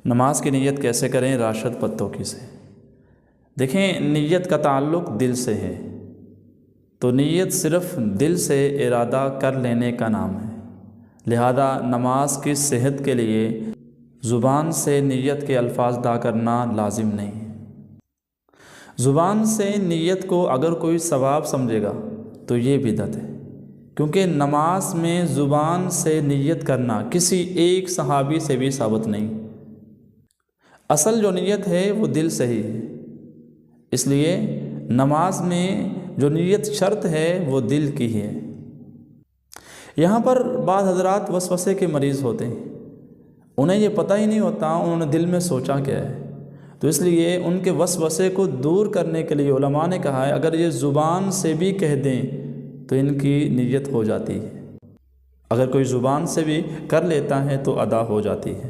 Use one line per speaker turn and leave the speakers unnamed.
نماز کی نیت کیسے کریں؟ راشد پتوکی سے۔ دیکھیں، نیت کا تعلق دل سے ہے، تو نیت صرف دل سے ارادہ کر لینے کا نام ہے، لہذا نماز کی صحت کے لیے زبان سے نیت کے الفاظ ادا کرنا لازم نہیں ہے۔ زبان سے نیت کو اگر کوئی ثواب سمجھے گا تو یہ بدعت ہے، کیونکہ نماز میں زبان سے نیت کرنا کسی ایک صحابی سے بھی ثابت نہیں۔ اصل جو نیت ہے وہ دل سے ہی ہے، اس لیے نماز میں جو نیت شرط ہے وہ دل کی ہے۔ یہاں پر بعض حضرات وسوسے کے مریض ہوتے ہیں، انہیں یہ پتہ ہی نہیں ہوتا انہوں نے دل میں سوچا کیا ہے، تو اس لیے ان کے وسوسے کو دور کرنے کے لیے علماء نے کہا ہے اگر یہ زبان سے بھی کہہ دیں تو ان کی نیت ہو جاتی ہے، اگر کوئی زبان سے بھی کر لیتا ہے تو ادا ہو جاتی ہے۔